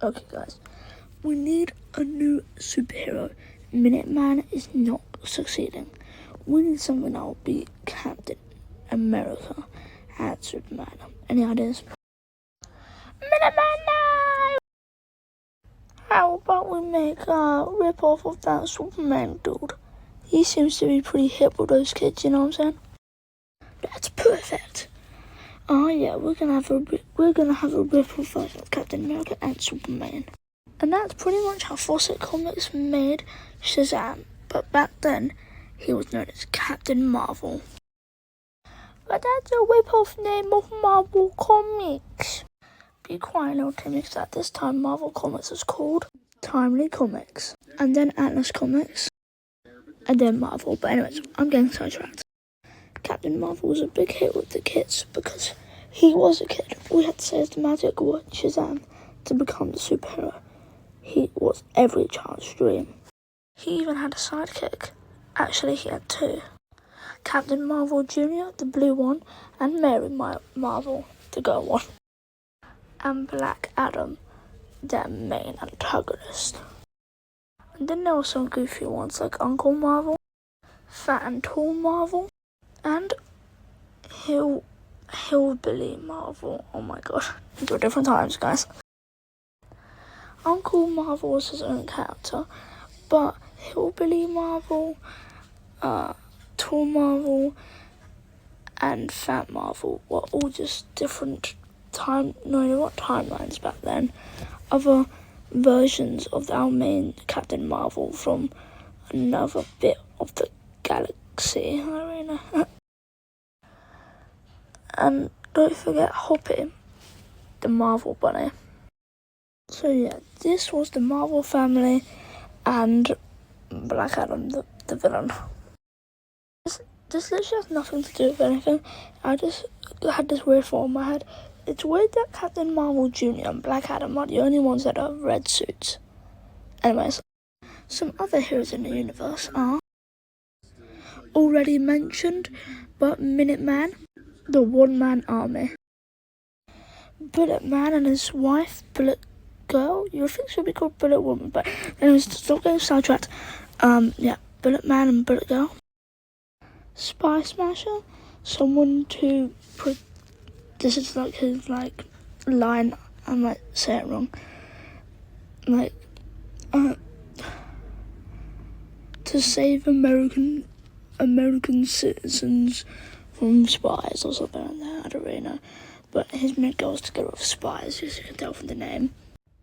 Okay, guys, we need a new superhero. Minuteman is not succeeding. We need someone that will be Captain America and Superman. Any ideas? Minuteman, no! How about we make a rip-off of that Superman dude? He seems to be pretty hip with those kids, you know what I'm saying? That's perfect. Oh yeah, we're gonna have a rip-off version of Captain America and Superman. And that's pretty much how Fawcett Comics made Shazam. But back then, he was known as Captain Marvel. But that's a rip-off name of Marvel Comics. Be quiet, little Timmix. At this time, Marvel Comics was called Timely Comics, and then Atlas Comics, and then Marvel. But anyways, I'm getting sidetracked. Captain Marvel was a big hit with the kids because he was a kid. We had to say his magic word, Shazam, to become the superhero. He was every child's dream. He even had a sidekick. Actually, he had two. Captain Marvel Jr., the blue one, and Mary Marvel, the girl one. And Black Adam, their main antagonist. And then there were some goofy ones like Uncle Marvel, Fat and Tall Marvel, and Hillbilly Marvel. Oh my god, these were different times, guys. Uncle Marvel was his own character, but Hillbilly Marvel, Tall Marvel, and Fat Marvel were all just different timelines back then. Other versions of our main Captain Marvel from another bit of the galaxy arena. And don't forget Hoppy, the Marvel bunny. So yeah, this was the Marvel family and Black Adam, the villain. This literally has nothing to do with anything. I just had this weird thought in my head. It's weird that Captain Marvel Jr. and Black Adam are the only ones that have red suits. Anyways, some other heroes in the universe are already mentioned, but Minuteman, the one-man army. Bullet Man and his wife, Bullet Girl. You would think she would be called Bullet Woman, but anyways, stop getting sidetracked. Yeah, Bullet Man and Bullet Girl. Spy Smasher, someone to put. This is like his line. I might say it wrong. To save American citizens from spies or something like that. I don't really know. But his main goal is to get rid of spies, as you can tell from the name.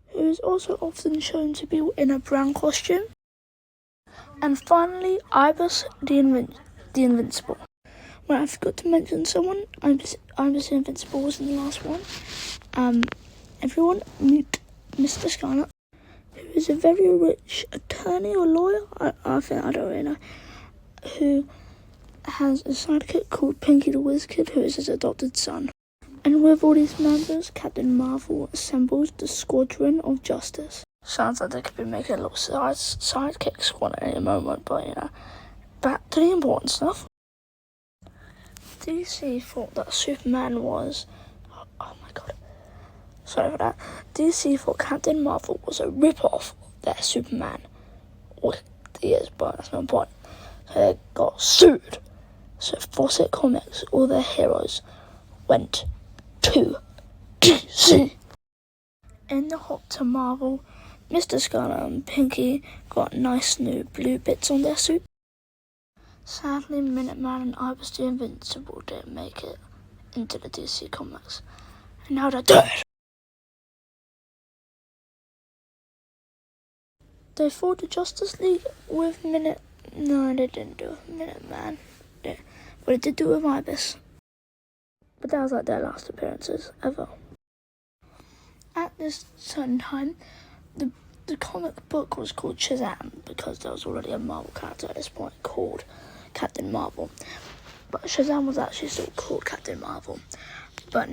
Who is also often shown to be in a brown costume. And finally, Ibis the Invincible. Well, I forgot to mention someone. Ibis the Invincible was in the last one. Everyone meet Mr. Scarlet, who is a very rich attorney or lawyer. I don't really know. Who has a sidekick called Pinky the Whiz Kid, who is his adopted son. And with all these members, Captain Marvel assembles the Squadron of Justice. Sounds like they could be making a little sidekick squad at any moment, but you know. Back to the important stuff. DC thought that Superman was... Oh my god. Sorry for that. DC thought Captain Marvel was a rip-off of their Superman. Well, he is, but that's no point. So they got sued. So Fawcett Comics, all their heroes, went to DC. In the hop to Marvel, Mr. Scarlet and Pinky got nice new blue bits on their suit. Sadly, Minuteman and Ibis the Invincible didn't make it into the DC Comics. And now they're dead. They fought the Justice League with No, they didn't do it with Minuteman. But they did do it with Ibis. But that was like their last appearances ever. At this certain time, the comic book was called Shazam because there was already a Marvel character at this point called Captain Marvel. But Shazam was actually still called Captain Marvel. But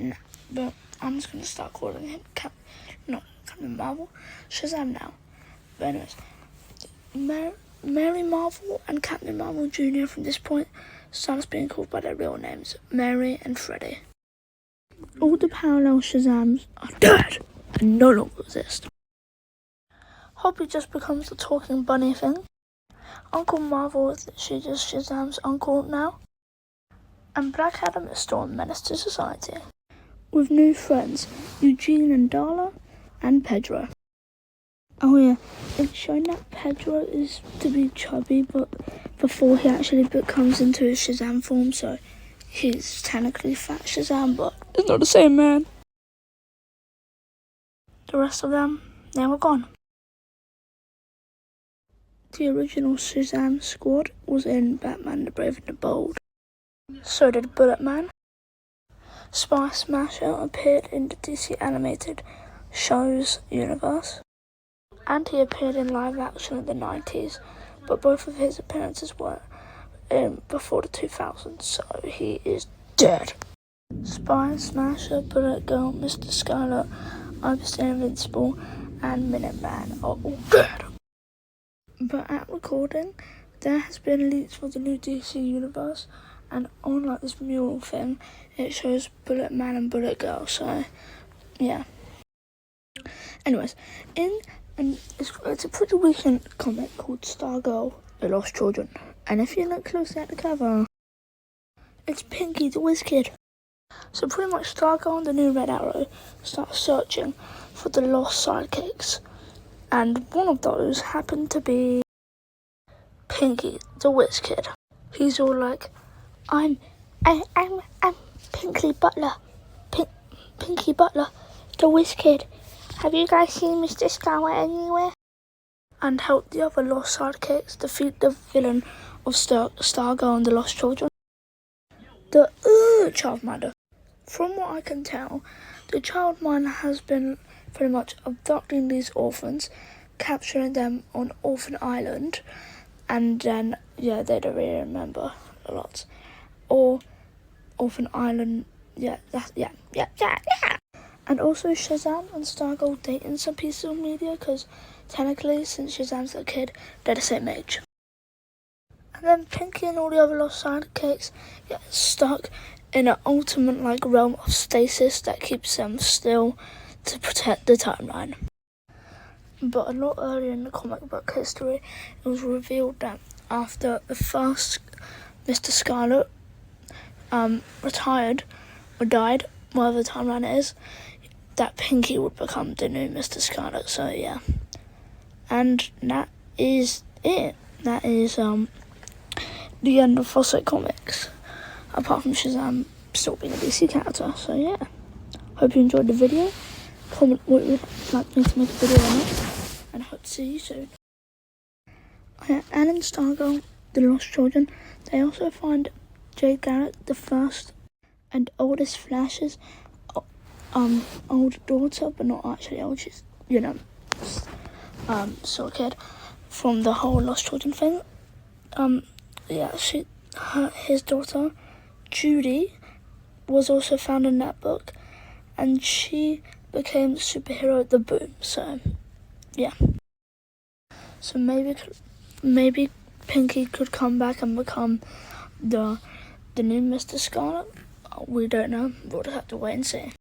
I'm just going to start calling him Captain Marvel. Shazam now. But anyways, Mary Marvel and Captain Marvel Jr. from this point started being called by their real names, Mary and Freddy. All the parallel Shazams are dead and no longer exist. Hobby just becomes the talking bunny thing. Uncle Marvel is literally just Shazam's uncle now. And Black Adam is still a menace to society. With new friends, Eugene and Darla, and Pedro. Oh yeah, it's shown that Pedro is to be chubby, but before he actually comes into his Shazam form, so he's technically fat Shazam, but it's not the same, man. The rest of them, they were gone. The original Shazam squad was in Batman the Brave and the Bold. So did Bullet Man. Spy Smasher appeared in the DC animated shows universe, and he appeared in live action in the 90s, but both of his appearances were before the 2000s, so he is dead. Spy Smasher, Bullet Girl, Mr. Scarlet, I'm Still Invincible, and Minuteman are all dead. But at recording, there has been leaks for the new DC universe, and on like this mural thing, it shows Bullet Man and Bullet Girl, so yeah. Anyways, it's a pretty recent comic called Stargirl, The Lost Children, and if you look closely at the cover, it's Pinky the Whiz Kid. So pretty much Stargirl and the new Red Arrow start searching for the lost sidekicks, and one of those happened to be Pinky the Whiz Kid. He's all like, I'm Pinky Butler, Pinky Butler, the Whiz Kid. Have you guys seen Mr. Scarlet anywhere? And help the other lost sidekicks defeat the villain of Stargirl and the Lost Children, the Childminder. From what I can tell, the Childminder has been pretty much abducting these orphans, capturing them on Orphan Island, and then, yeah, they don't really remember a lot. Or Orphan Island, yeah. And also Shazam and Stargirl dating some pieces of media, because technically, since Shazam's a kid, they're the same age. And then Pinky and all the other lost sidekicks get stuck in an ultimate realm of stasis that keeps them still to protect the timeline. But a lot earlier in the comic book history, it was revealed that after the first Mr. Scarlet retired or died, whatever the timeline it is, that Pinky would become the new Mr. Scarlet. So yeah, and that is it. That is the end of Fawcett Comics, apart from Shazam still being a DC character. So yeah, hope you enjoyed the video. Comment what you would like me to make a video on it, and I hope to see you soon. And in Stargirl, The Lost Children, they also find Jade Garrick, the first and oldest Flash's older daughter, but not actually old, she's, still a kid, from the whole Lost Children thing. His daughter, Judy, was also found in that book, and she became the superhero The Boom, so, yeah. So maybe Pinky could come back and become the new Mr. Scarlet. We don't know, we'll just have to wait and see.